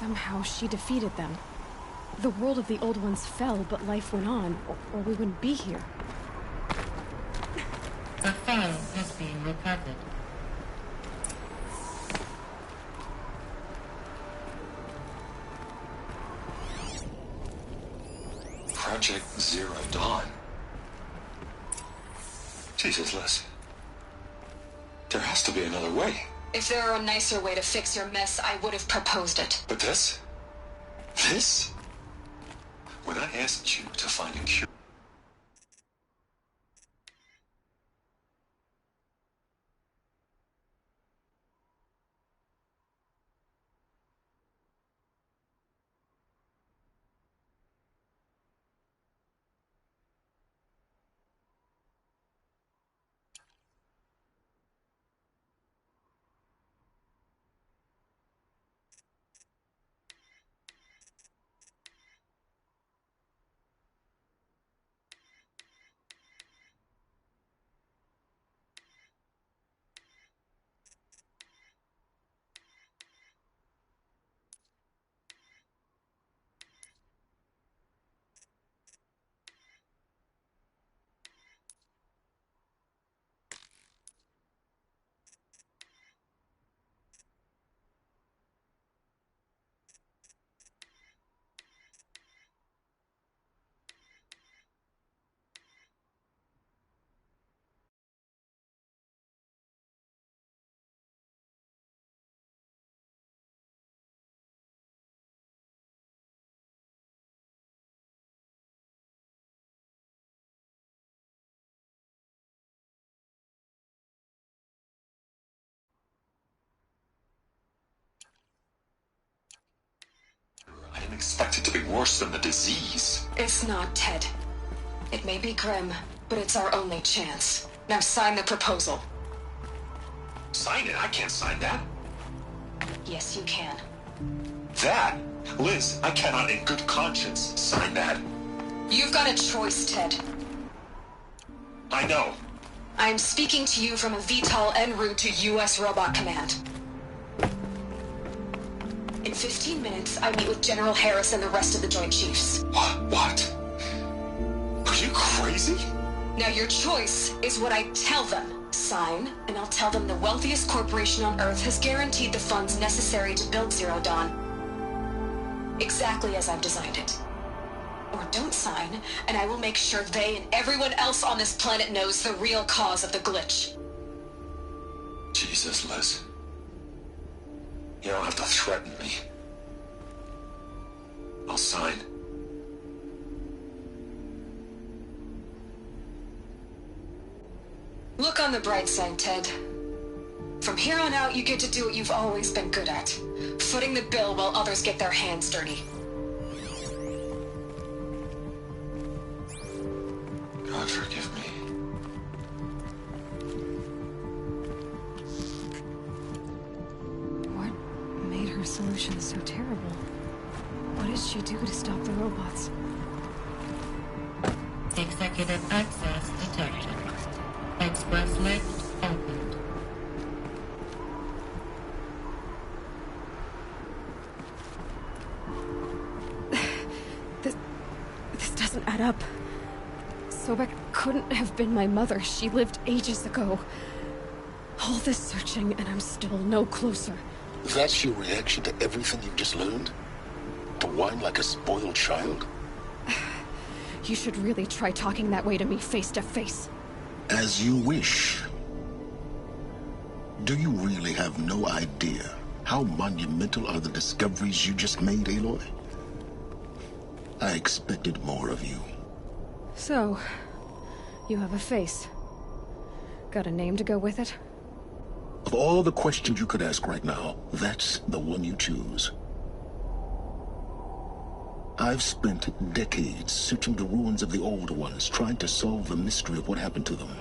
Somehow she defeated them. The world of the Old Ones fell, but life went on, or we wouldn't be here. The file has been recovered. Project Zero Dawn. Jesus, Liz. There has to be another way. If there were a nicer way to fix your mess, I would have proposed it. But this? This? When I asked you to find a cure... I didn't expect it to be worse than the disease. It's not, Ted. It may be grim, but it's our only chance. Now sign the proposal. Sign it? I can't sign that. Yes, you can. That? Liz, I cannot in good conscience sign that. You've got a choice, Ted. I know. I am speaking to you from a VTOL en route to U.S. Robot Command. In 15 minutes, I meet with General Harris and the rest of the Joint Chiefs. What? Are you crazy? Now your choice is what I tell them. Sign, and I'll tell them the wealthiest corporation on Earth has guaranteed the funds necessary to build Zero Dawn. Exactly as I've designed it. Or don't sign, and I will make sure they and everyone else on this planet knows the real cause of the glitch. Jesus, Liz. You don't have to threaten me. I'll sign. Look on the bright side, Ted. From here on out, you get to do what you've always been good at. Footing the bill while others get their hands dirty. God forgive me. What made her solution so terrible? What did she do to stop the robots? Executive access detected. Express lift opened. This doesn't add up. Sobek couldn't have been my mother. She lived ages ago. All this searching, and I'm still no closer. That's your reaction to everything you've just learned? To whine like a spoiled child? You should really try talking that way to me face to face. As you wish. Do you really have no idea how monumental are the discoveries you just made, Aloy? I expected more of you. So, you have a face. Got a name to go with it? Of all the questions you could ask right now, that's the one you choose. I've spent decades searching the ruins of the Old Ones, trying to solve the mystery of what happened to them.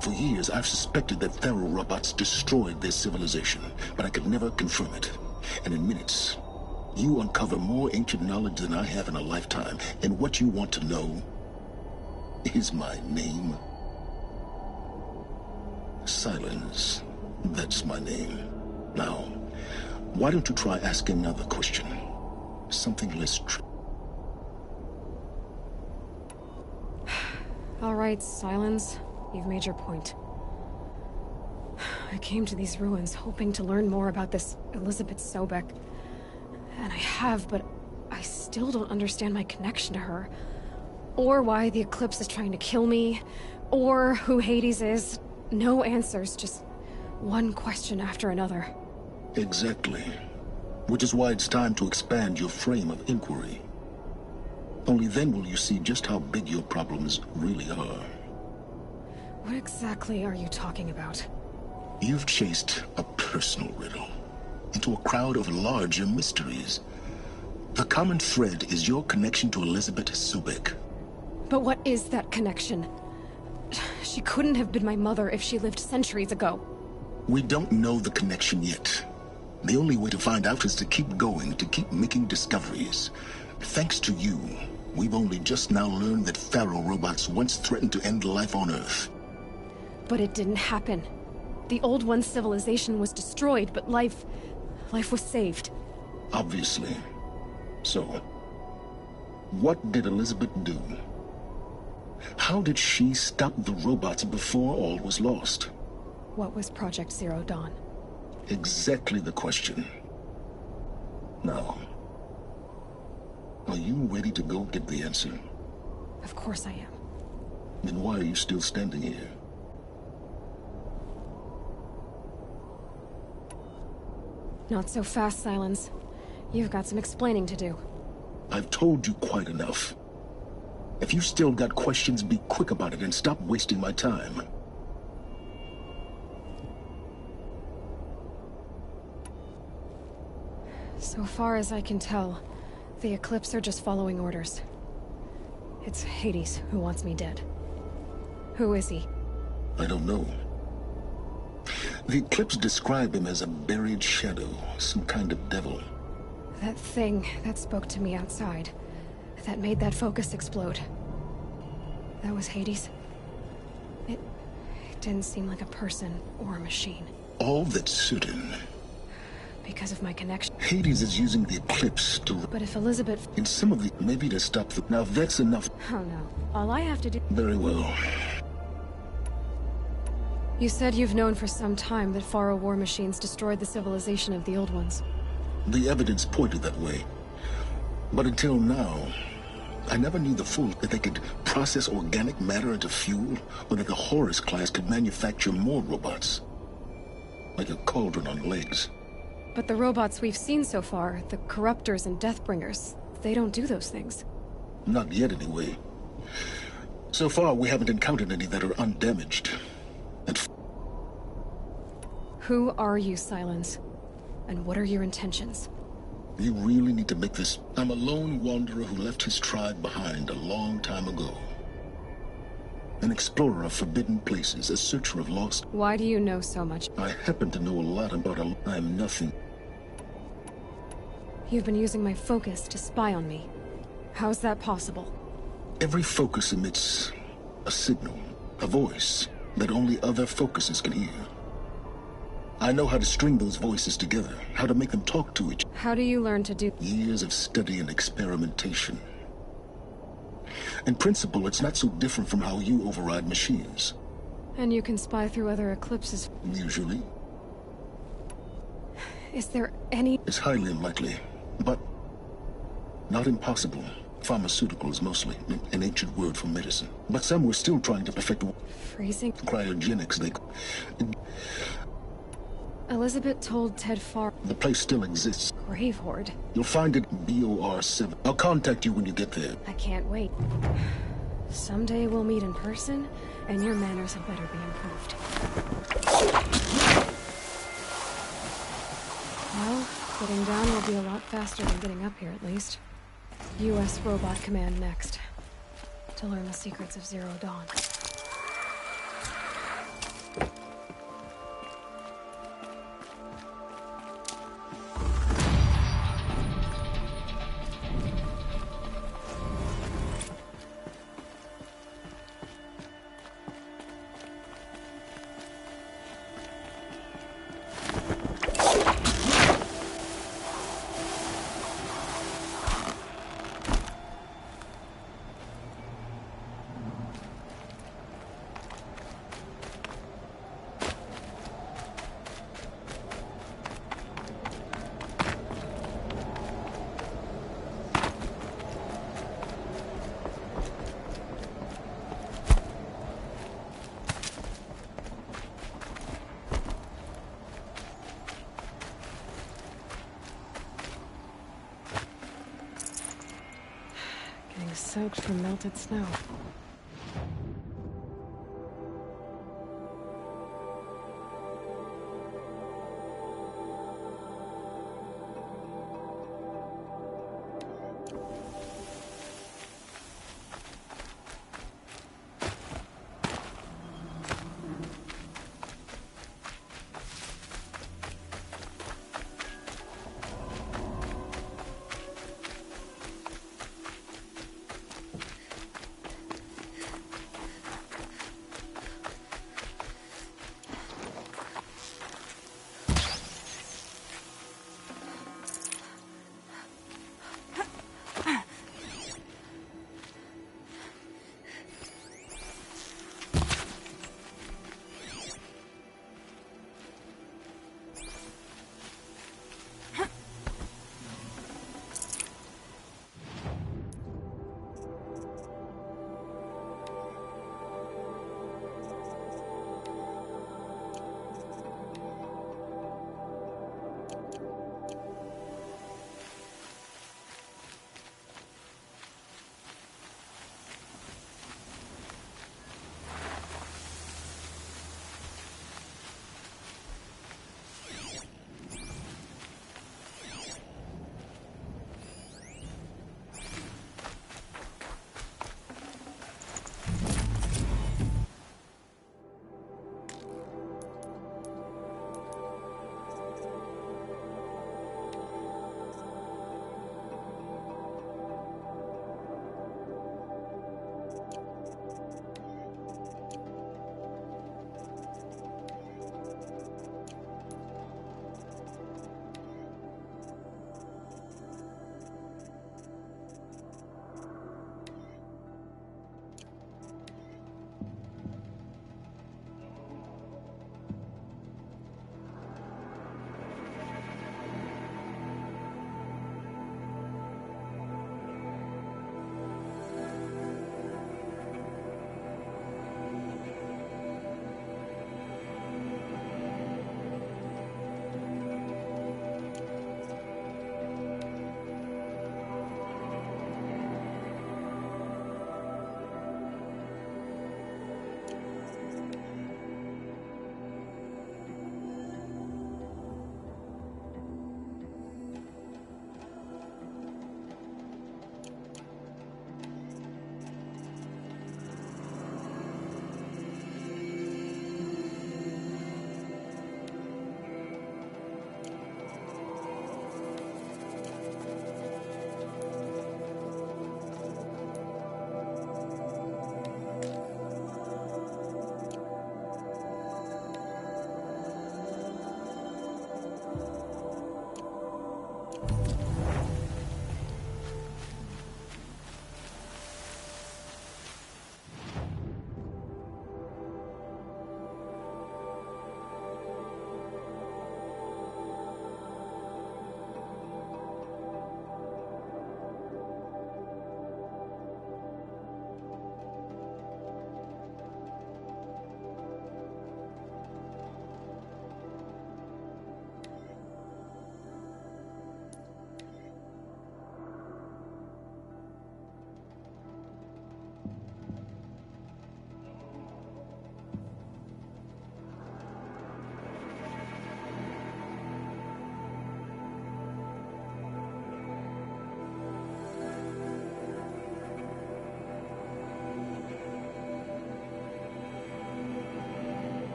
For years, I've suspected that Faro robots destroyed their civilization, but I could never confirm it. And in minutes, you uncover more ancient knowledge than I have in a lifetime, and what you want to know is my name. Silence. That's my name. Now, Why don't you try asking another question? Something less All right, Silence. You've made your point. I came to these ruins hoping to learn more about this Elizabeth Sobek. And I have, but I still don't understand my connection to her. Or why the Eclipse is trying to kill me. Or who Hades is. No answers, just one question after another. Exactly. Which is why it's time to expand your frame of inquiry. Only then will you see just how big your problems really are. What exactly are you talking about? You've chased a personal riddle into a crowd of larger mysteries. The common thread is your connection to Elizabeth Sobek. But what is that connection? She couldn't have been my mother if she lived centuries ago. We don't know the connection yet. The only way to find out is to keep going, to keep making discoveries. Thanks to you, we've only just now learned that Pharaoh robots once threatened to end life on Earth. But it didn't happen. The Old One's civilization was destroyed, but life was saved. Obviously. So, what did Elizabeth do? How did she stop the robots before all was lost? What was Project Zero Dawn? Exactly the question. Now, are you ready to go get the answer? Of course I am. Then why are you still standing here? Not so fast, Silence. You've got some explaining to do. I've told you quite enough. If you've still got questions, be quick about it and stop wasting my time. So far as I can tell, the Eclipse are just following orders. It's Hades who wants me dead. Who is he? I don't know. The Eclipse describe him as a buried shadow, some kind of devil. That thing that spoke to me outside, that made that focus explode. That was Hades? It didn't seem like a person or a machine. All that's certain. Because of my connection. Hades is using the Eclipse to... But if Elizabeth... In some of the... Maybe to stop the... Now that's enough. Oh no. All I have to do... Very well. You said you've known for some time that Pharaoh war machines destroyed the civilization of the Old Ones. The evidence pointed that way. But until now, I never knew the full that they could process organic matter into fuel, or that the Horus class could manufacture more robots. Like a cauldron on legs. But the robots we've seen so far, the Corruptors and Deathbringers, they don't do those things. Not yet, anyway. So far, we haven't encountered any that are undamaged. And who are you, Silence? And what are your intentions? you really need to make this... I'm a lone wanderer who left his tribe behind a long time ago. An explorer of forbidden places, a searcher of lost... Why do you know so much? I happen to know a lot about I'm nothing. You've been using my focus to spy on me. How's that possible? Every focus emits a signal, a voice, that only other focuses can hear. I know how to string those voices together, how to make them talk to each other. How do you learn to do... Years of study and experimentation. In principle, it's not so different from how you override machines. And you can spy through other eclipses? Usually. Is there any... It's highly unlikely, but not impossible. Pharmaceuticals, mostly, an ancient word for medicine. But some were still trying to perfect... Freezing? Cryogenics, they... Elizabeth told Ted Farr... The place still exists. Grave Horde? You'll find it BOR7. I'll contact you when you get there. I can't wait. Someday we'll meet in person, and your manners had better be improved. Well, getting down will be a lot faster than getting up here, at least. U.S. Robot Command next. To learn the secrets of Zero Dawn. Getting soaked from melted snow.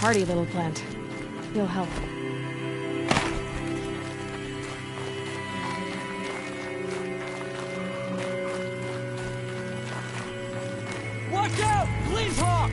Hardy little plant. You'll help. Watch out! Please, Hawk!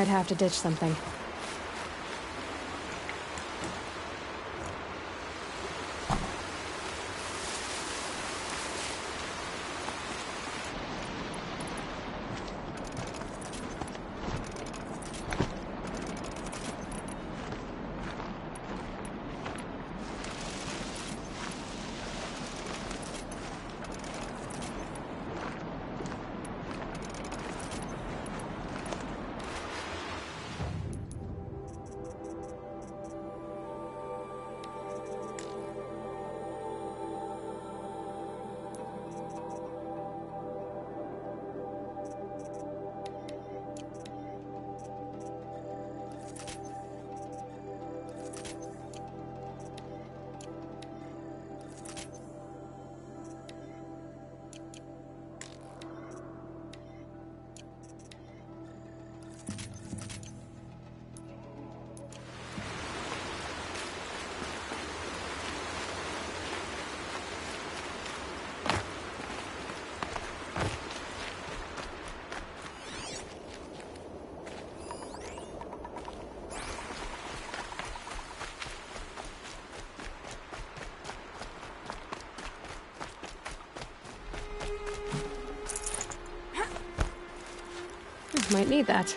I'd have to ditch something. Might need that.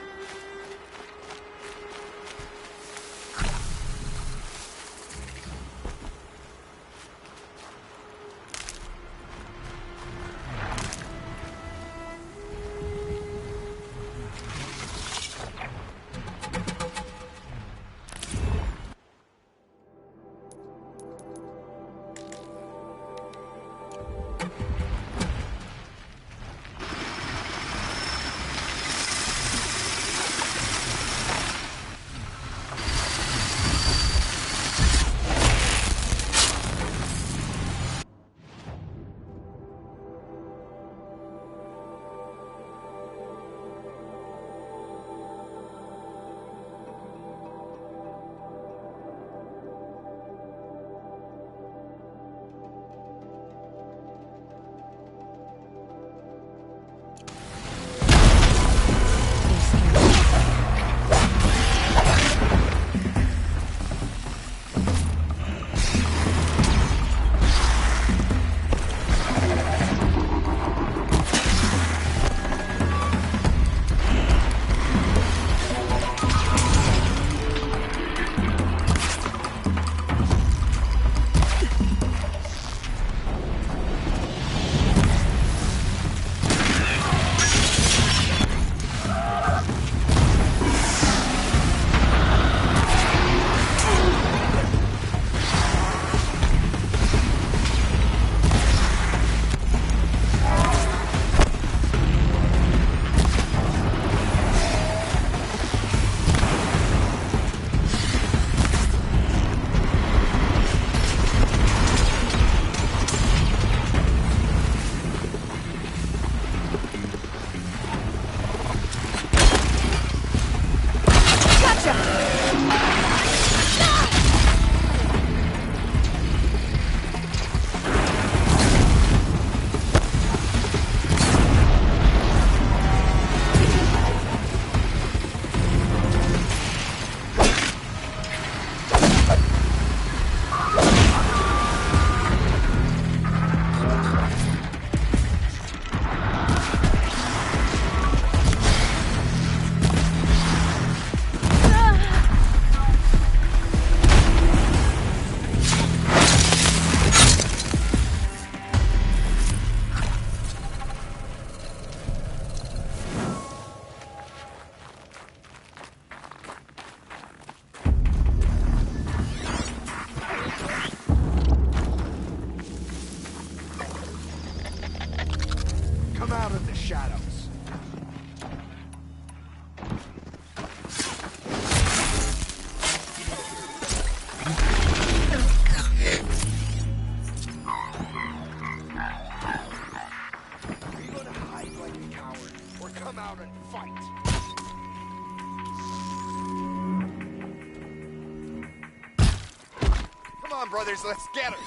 Come out of the shadows. Are you gonna hide like a coward, or come out and fight? Come on, brothers, let's get her.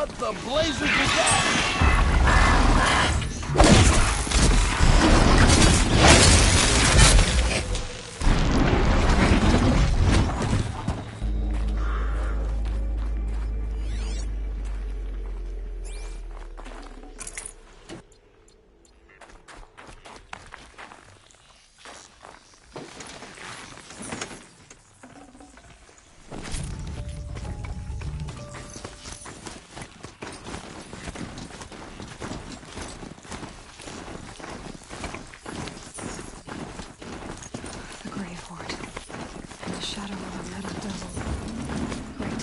What the blazes is that? The grave hoard. And the shadow of a metal devil. Great.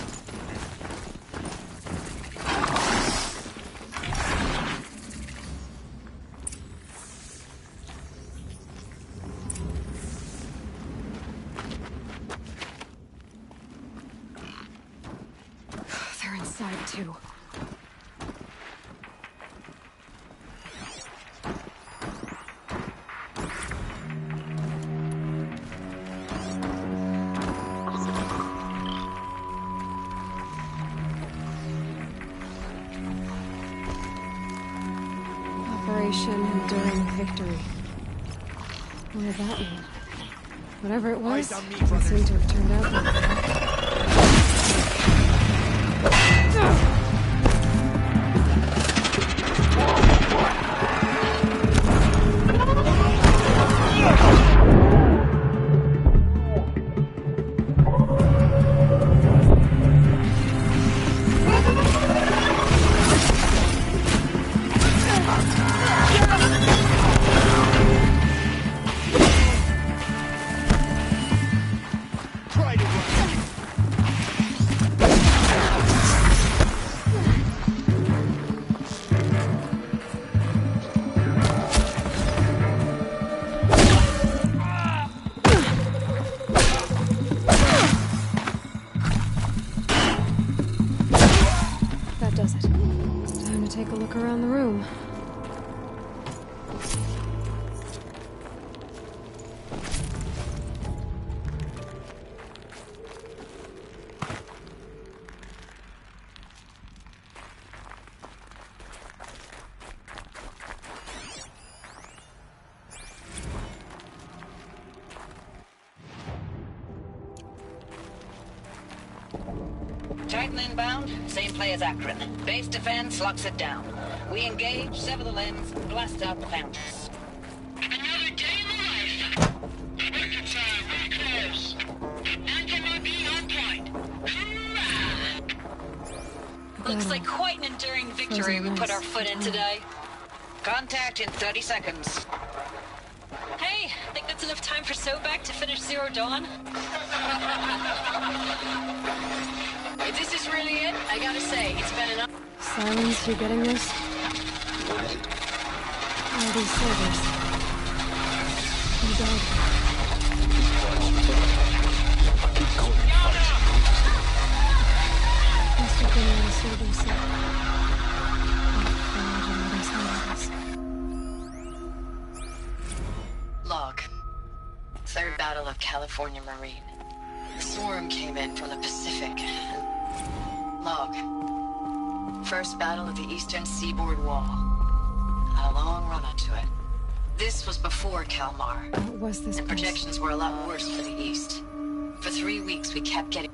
They're inside, too. Operation Enduring Victory. What did that mean? Whatever it was, Eyes on me, it brothers. seemed to have turned out well. Try to run. That does it. Time to take a look around the room. Titan inbound, same play as Akron. Base defense locks it down. We engage, sever the lens, blast out the fountains. Another day in the life. Record time, really close. Anti-MRP on point. Hoorah! Looks like quite an enduring victory we put our foot in today. Contact in 30 seconds. Hey, think that's enough time for Sobek to finish Zero Dawn? If this is really it, I gotta say, it's been enough. Silence, you getting this? All these soldiers. You dead. Must have been in the soldier set. Imagine what else Log. Third Battle of California Marine. The swarm came in from the Pacific. Log. First battle of the Eastern Seaboard Wall. Had a long run up to it. This was before Kalmar. What was this And place? projections were a lot worse for the East. For 3 weeks, we kept getting...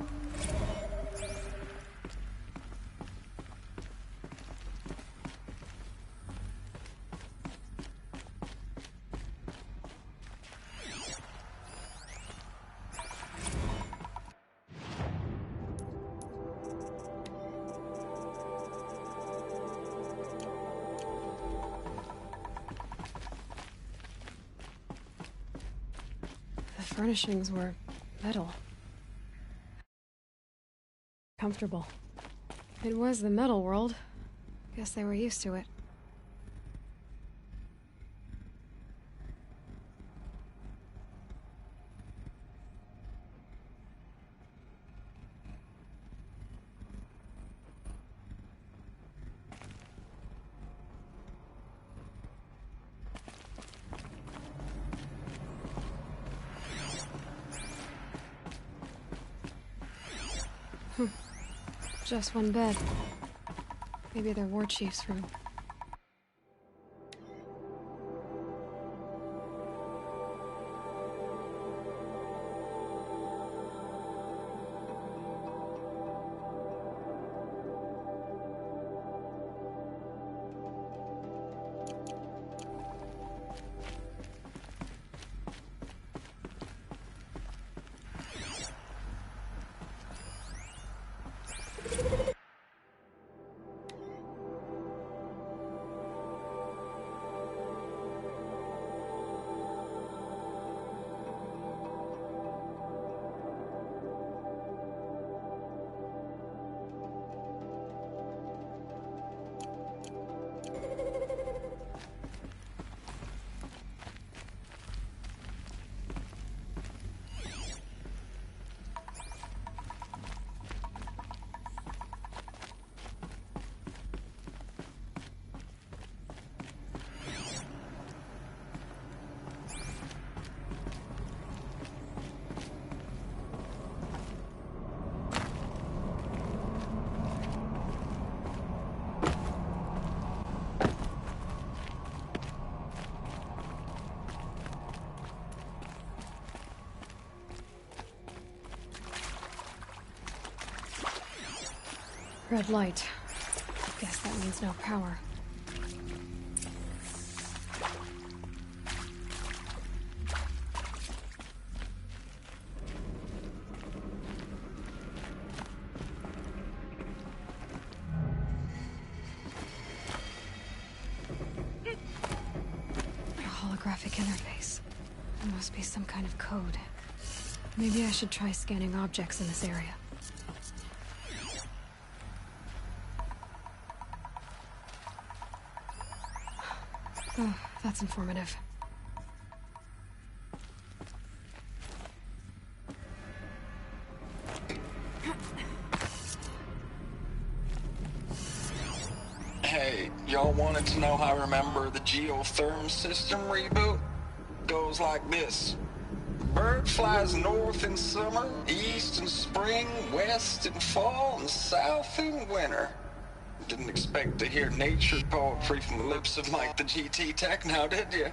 The furnishings were metal. Comfortable. It was the metal world. Guess they were used to it. Just one bed. Maybe they're war chief's room. Red light. Guess that means no power. A holographic interface. There must be some kind of code. Maybe I should try scanning objects in this area. Oh, that's informative. Hey, y'all wanted to know how I remember the geotherm system reboot? Goes like this. Bird flies north in summer, east in spring, west in fall, and south in winter. Didn't expect to hear nature poetry from the lips of Mike the GT Tech now, did you?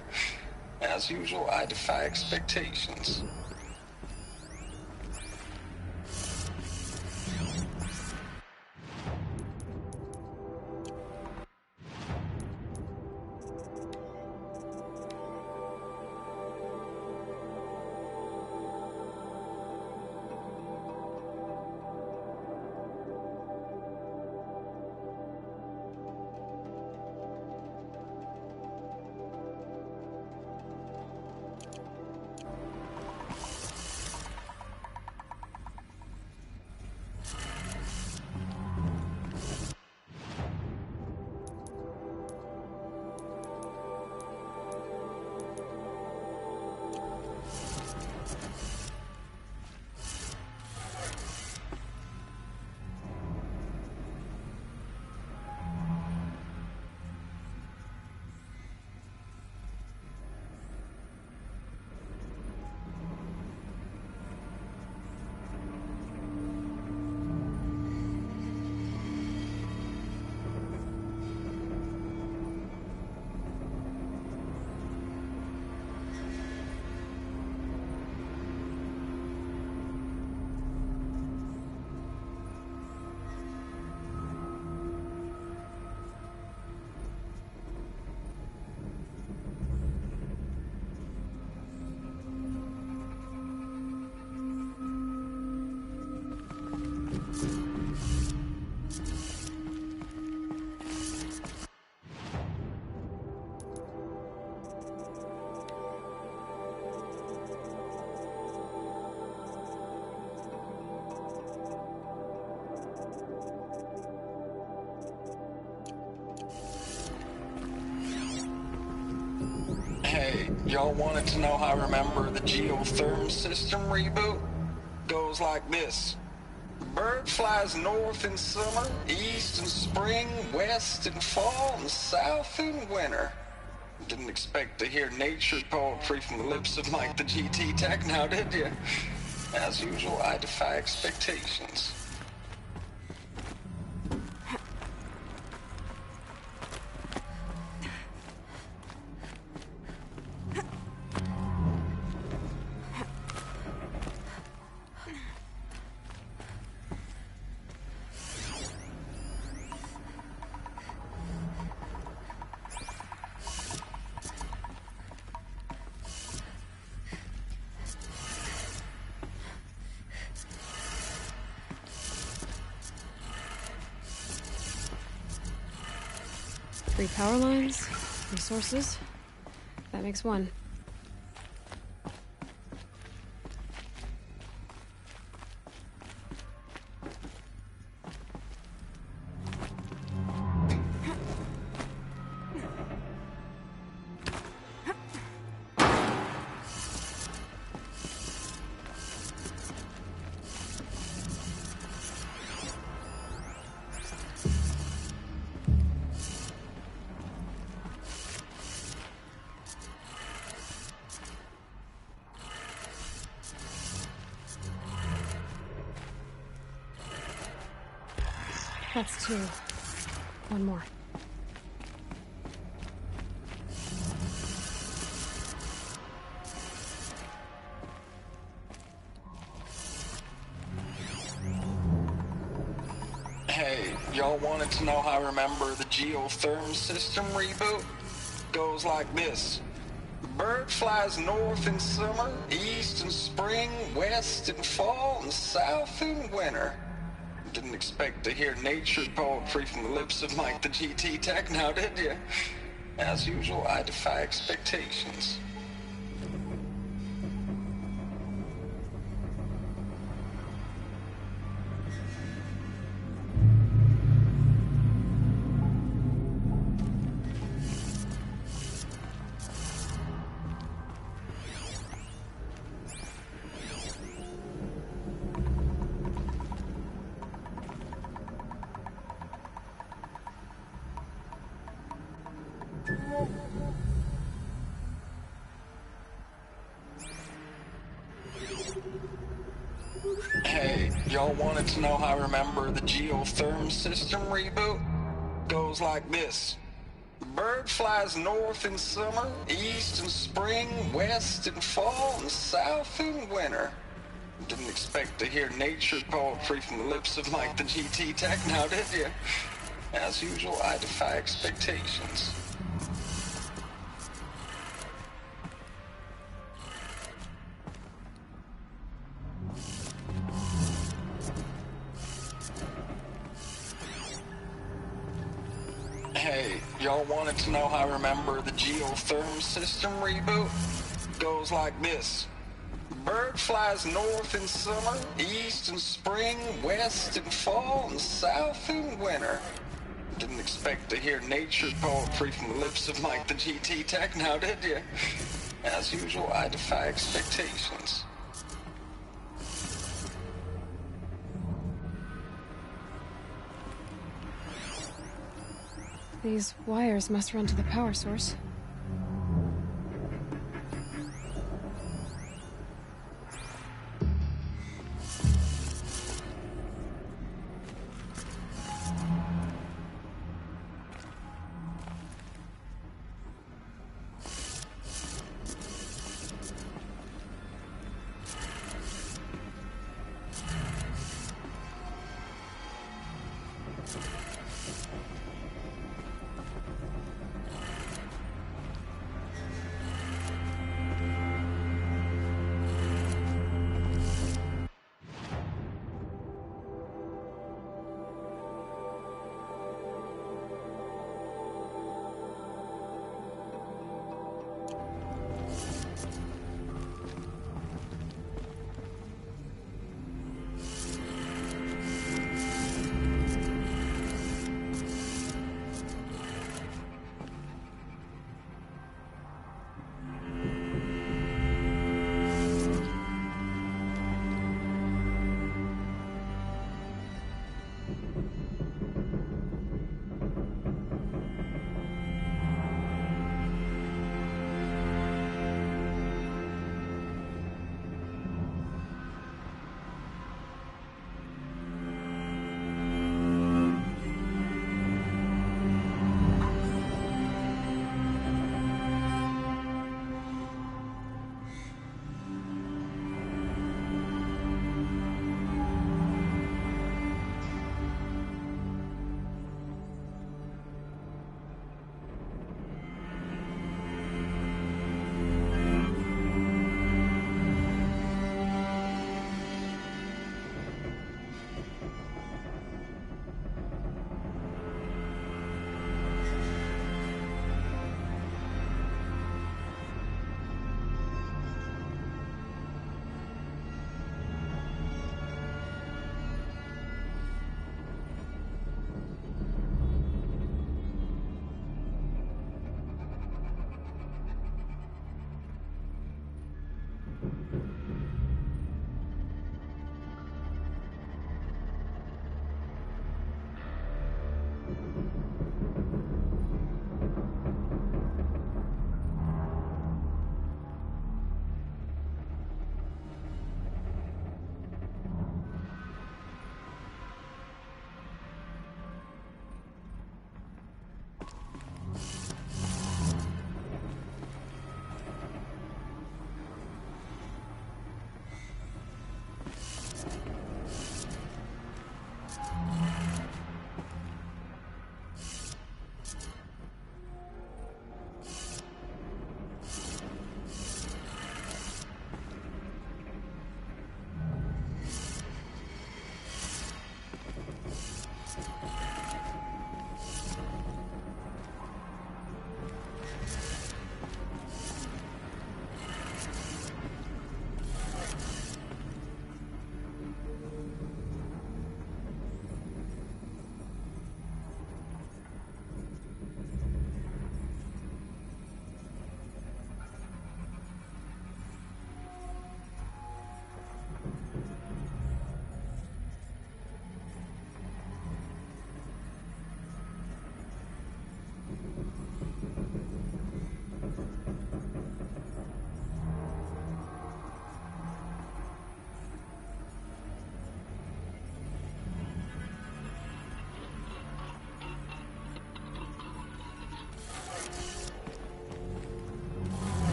As usual, I defy expectations. Hey, y'all wanted to know how I remember the geotherm system reboot? Goes like this. Bird flies north in summer, east in spring, west in fall, and south in winter. Didn't expect to hear nature poetry from the lips of Mike the GT Tech now, did you? As usual, I defy expectations. 3 power lines, resources. That makes 1. That's 2. 1 more. Hey, y'all wanted to know how I remember the geotherm system reboot? Goes like this. Bird flies north in summer, east in spring, west in fall, and south in winter. Didn't expect to hear nature poetry from the lips of Mike the GT Tech now, did you? As usual, I defy expectations. Hey, y'all wanted to know how I remember the geotherm system reboot? Goes like this. Bird flies north in summer, east in spring, west in fall, and south in winter. Didn't expect to hear nature poetry from the lips of Mike the GT Tech now, did you? As usual, I defy expectations. Hey, y'all wanted to know how I remember the geotherm system reboot? Goes like this. Bird flies north in summer, east in spring, west in fall, and south in winter. Didn't expect to hear nature poetry from the lips of Mike the GT Tech now, did you? As usual, I defy expectations. These wires must run to the power source.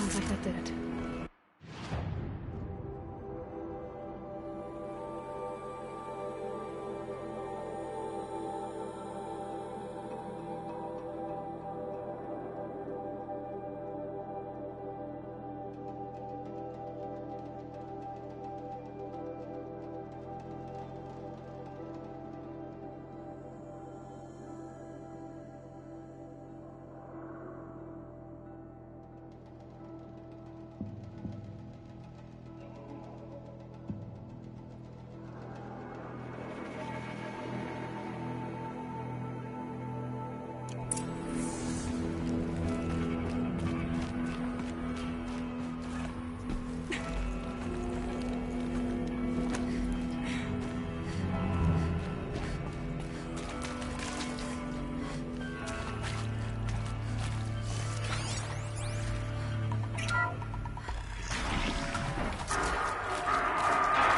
Sounds like that did it.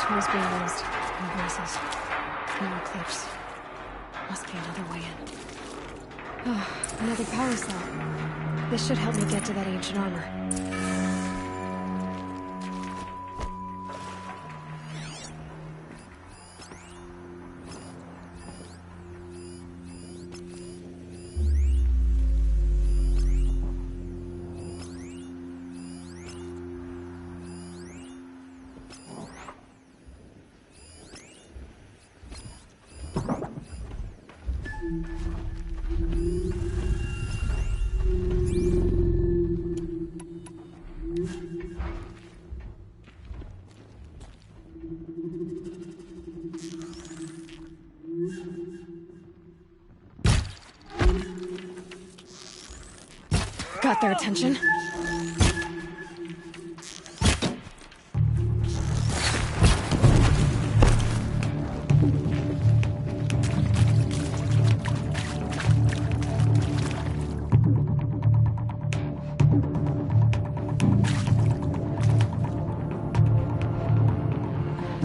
Tools being used. No braces. No clips. Must be another way in. Oh, another power cell. This should help me get to that ancient armor. Got their attention.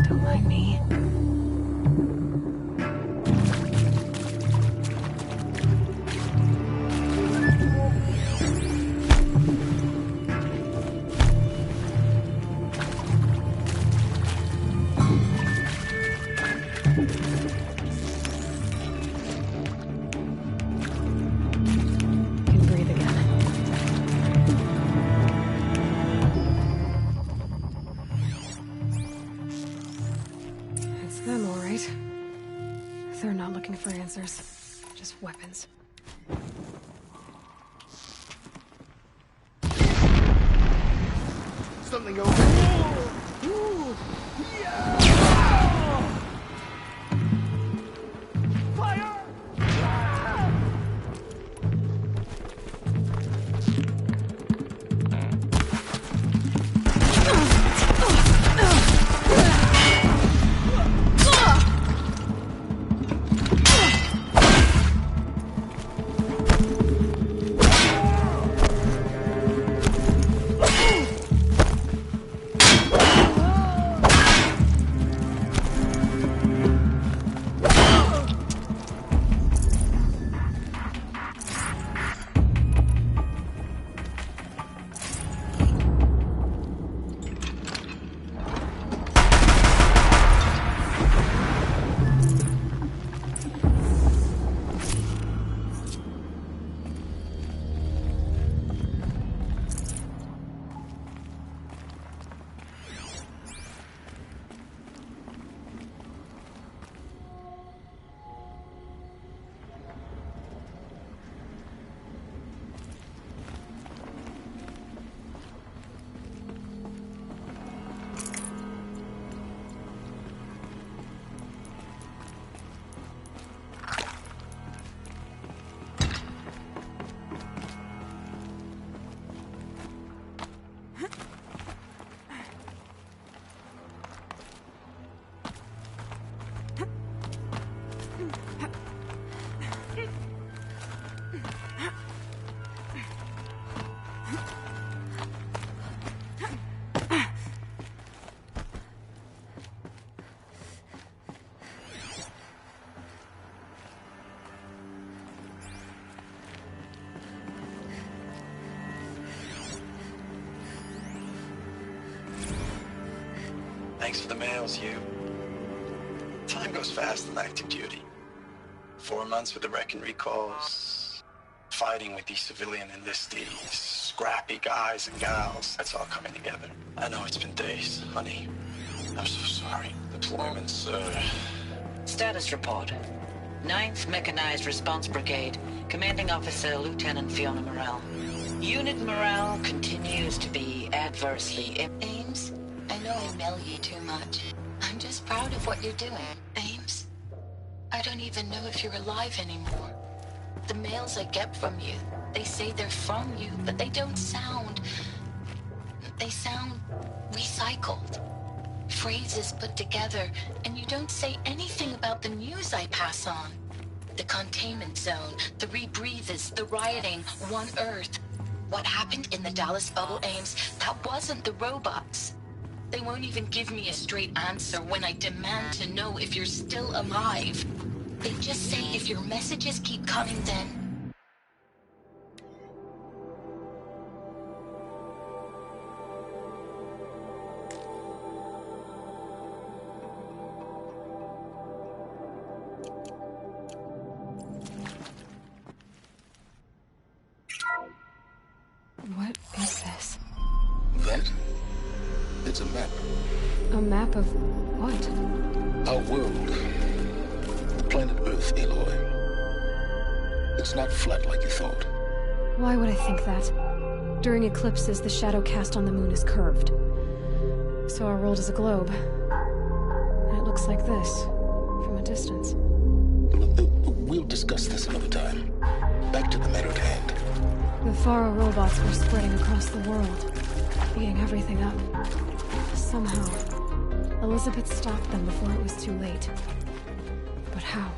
Don't mind me. Can breathe again. It's them, all right. They're not looking for answers, just weapons. Something over there. Ooh. Yeah. Fire! Thanks for the mails, you. Time goes fast in active duty. 4 months with the wreck and recalls, fighting with these civilian enlistees, scrappy guys and gals. That's all coming together. I know it's been days, honey. I'm so sorry. Deployments, Status report. 9th Mechanized Response Brigade, Commanding Officer Lieutenant Fiona Morrell. Unit morale continues to be adversely... Ames, I know I mail you too much. I'm just proud of what you're doing. Ames, I don't even know if you're alive anymore. The mails I get from you, they say they're from you, but they don't sound... They sound recycled. Phrases put together, and you don't say anything about the news I pass on. The containment zone, the rebreathers, the rioting, One Earth. What happened in the Dallas bubble, Ames, that wasn't the robots. They won't even give me a straight answer when I demand to know if you're still alive. They just say if your messages keep coming, then... What is this? That? It's a map. A map of what? Our world. The planet Earth, Aloy. It's not flat like you thought. Why would I think that? During eclipses, the shadow cast on the moon is curved. So our world is a globe. And it looks like this, from a distance. We'll discuss this another time. Back to the matter at hand. The Faro robots were spreading across the world, eating everything up. Somehow, Elizabeth stopped them before it was too late. But how?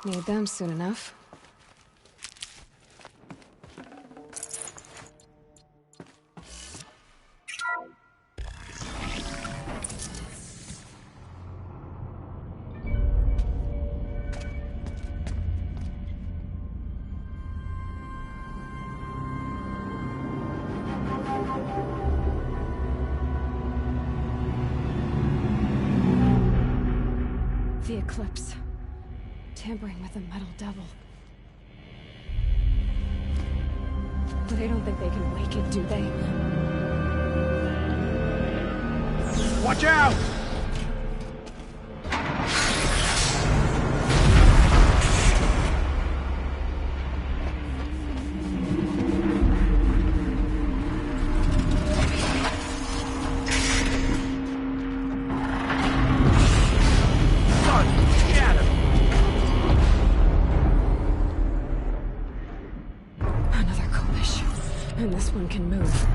Need them soon enough. The eclipse. Tampering with the metal devil. But they don't think they can wake it, do they? Watch out! And this one can move.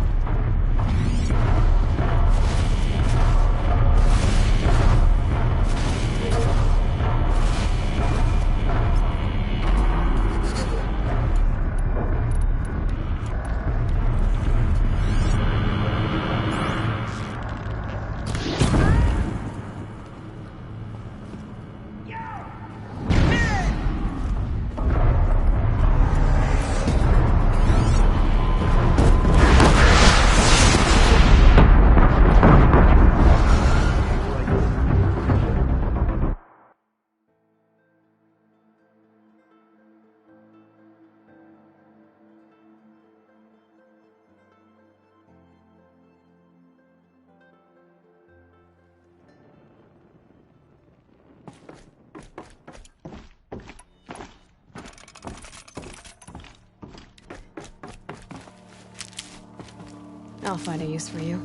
I'll find a use for you.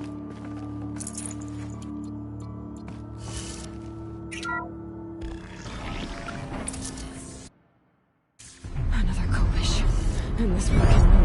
Another coalition, and this one can move.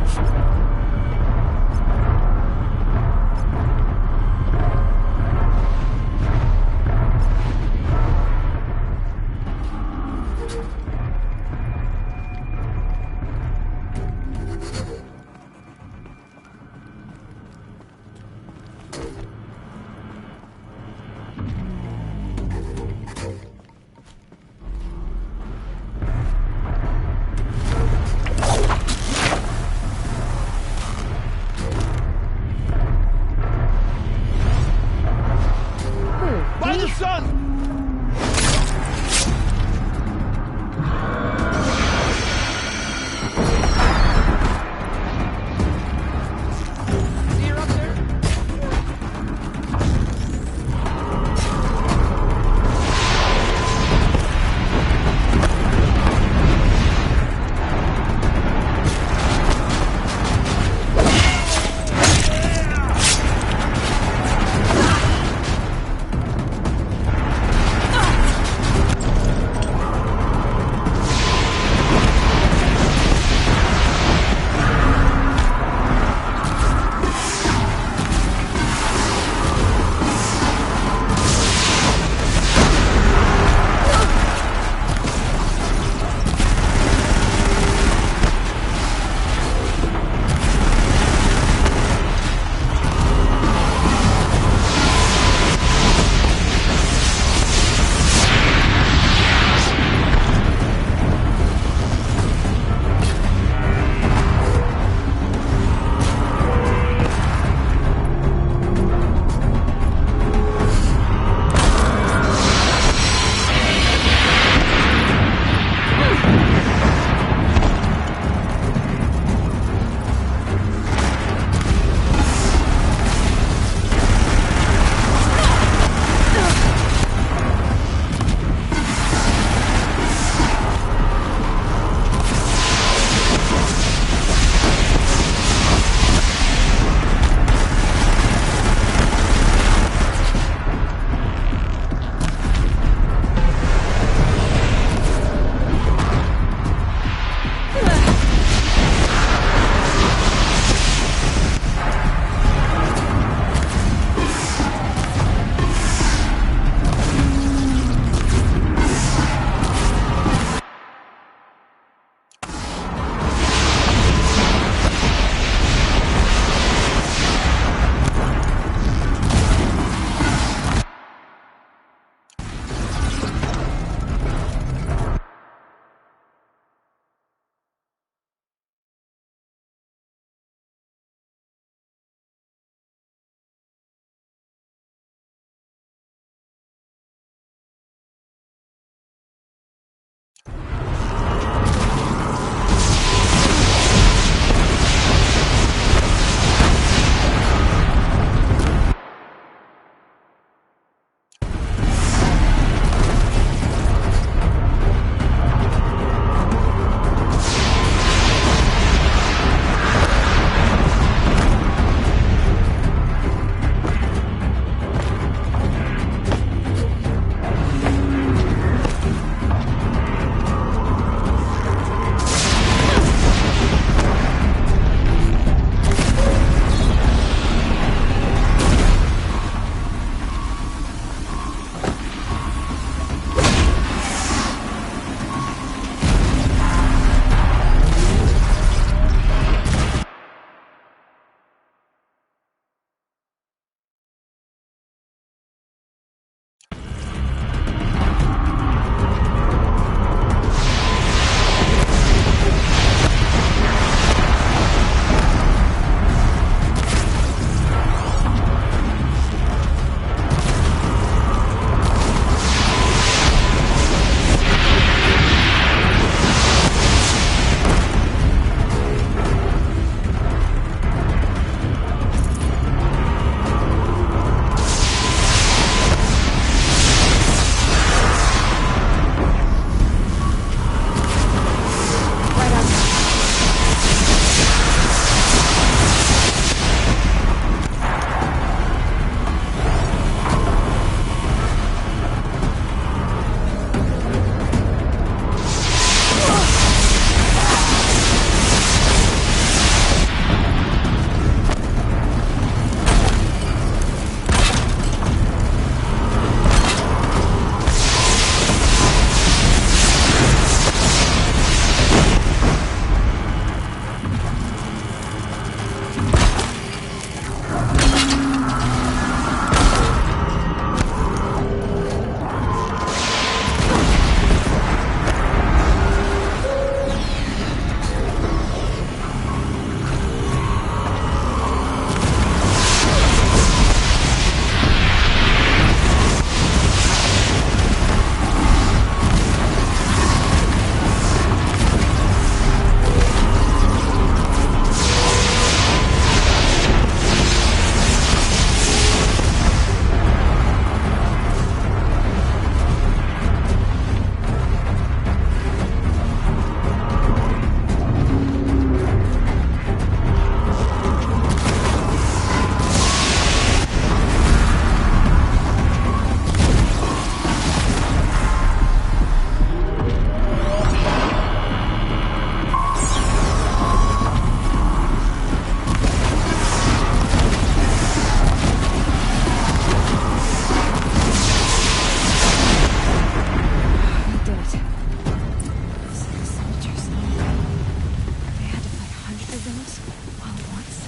of those all at once?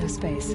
No space.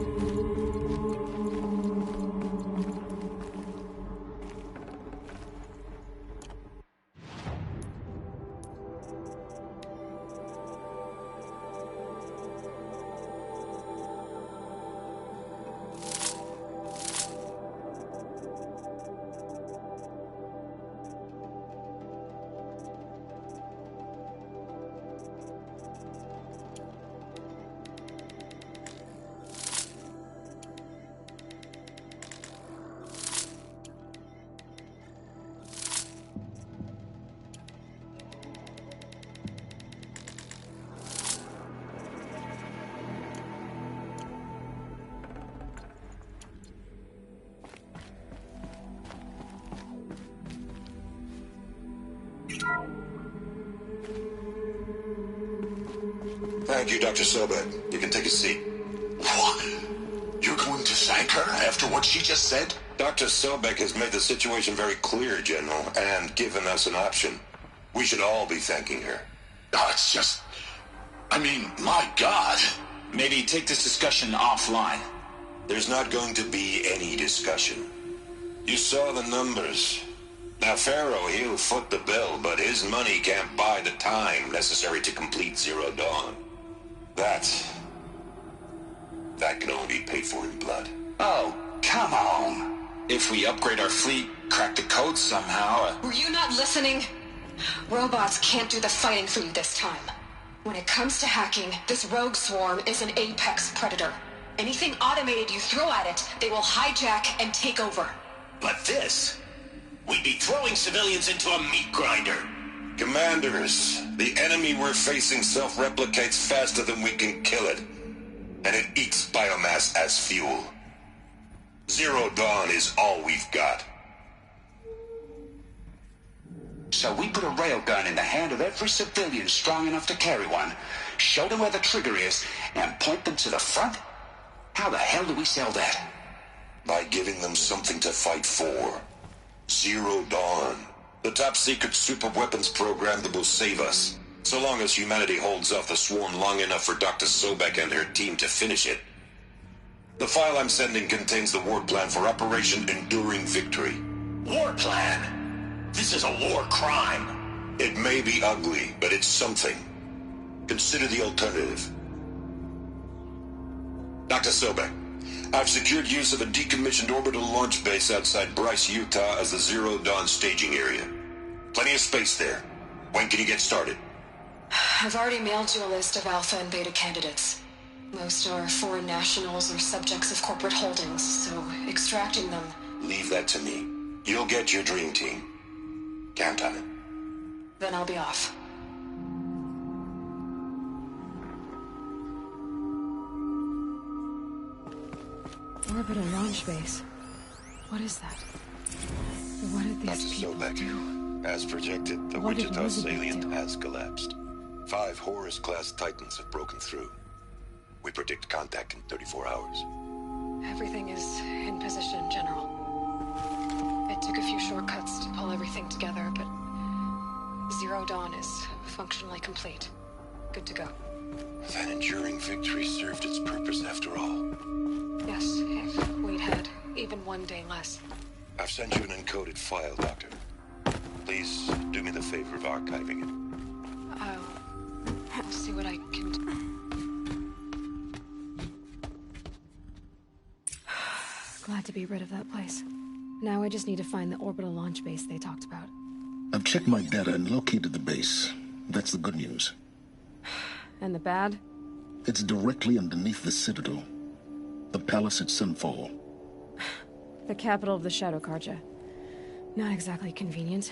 Thank you, Dr. Sobek. You can take a seat. What? You're going to thank her after what she just said? Dr. Sobek has made the situation very clear, General, and given us an option. We should all be thanking her. Oh, it's just... I mean, my God. Maybe take this discussion offline. There's not going to be any discussion. You saw the numbers. Now, Pharaoh, he'll foot the bill, but his money can't buy the time necessary to complete Zero Dawn. That can only be paid for in blood. Oh, come on. If we upgrade our fleet, crack the code somehow... Were you not listening? Robots can't do the fighting for you this time. When it comes to hacking, this rogue swarm is an apex predator. Anything automated you throw at it, they will hijack and take over. But this... we'd be throwing civilians into a meat grinder. Commanders, the enemy we're facing self-replicates faster than we can kill it. And it eats biomass as fuel. Zero Dawn is all we've got. So we put a railgun in the hand of every civilian strong enough to carry one, show them where the trigger is, and point them to the front? How the hell do we sell that? By giving them something to fight for. Zero Dawn. The top-secret super-weapons program that will save us. So long as humanity holds off the swarm long enough for Dr. Sobek and her team to finish it. The file I'm sending contains the war plan for Operation Enduring Victory. War plan? This is a war crime. It may be ugly, but it's something. Consider the alternative. Dr. Sobek, I've secured use of a decommissioned orbital launch base outside Bryce, Utah as the Zero Dawn staging area. Plenty of space there. When can you get started? I've already mailed you a list of alpha and beta candidates. Most are foreign nationals or subjects of corporate holdings, so extracting them... Leave that to me. You'll get your dream team. Count on it. Then I'll be off. Orbital launch base. What is that? What did these people do? As projected, the What did Wichita Elizabeth salient do? has collapsed. 5 Horus-class Titans have broken through. We predict contact in 34 hours. Everything is in position, General. It took a few shortcuts to pull everything together, but... Zero Dawn is functionally complete. Good to go. That enduring victory served its purpose after all. Yes, if we'd had even one day less. I've sent you an encoded file, Doctor. Please do me the favor of archiving it. to be rid of that place. Now I just need to find the orbital launch base they talked about. I've checked my data and located the base. That's the good news. And the bad? It's directly underneath the Citadel. The palace at Sunfall. The capital of the Shadow Carja. Not exactly convenient.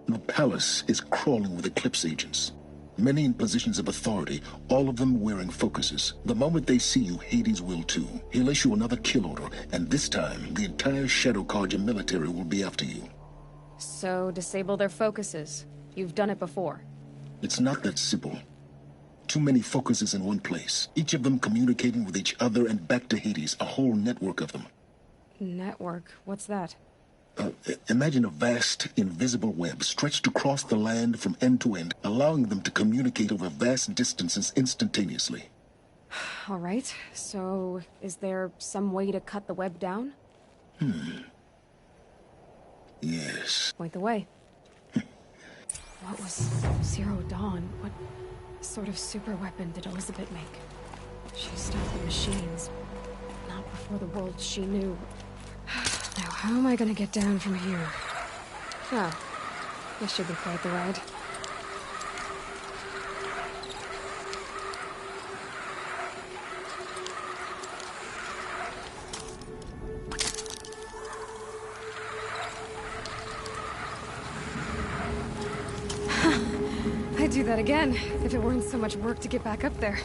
The palace is crawling with Eclipse agents. Many in positions of authority, all of them wearing focuses. The moment they see you, Hades will too. He'll issue another kill order, and this time, the entire Shadow Carja military will be after you. So, disable their focuses. You've done it before. It's not that simple. Too many focuses in one place, each of them communicating with each other and back to Hades, a whole network of them. Network? What's that? Imagine a vast, invisible web stretched across the land from end to end, allowing them to communicate over vast distances instantaneously. All right, so is there some way to cut the web down? Yes. Point the way. What was Zero Dawn? What sort of super weapon did Elizabeth make? She stopped the machines. Not before the world she knew. Now, how am I gonna get down from here? Oh, this should be quite the ride. I'd do that again, if it weren't so much work to get back up there.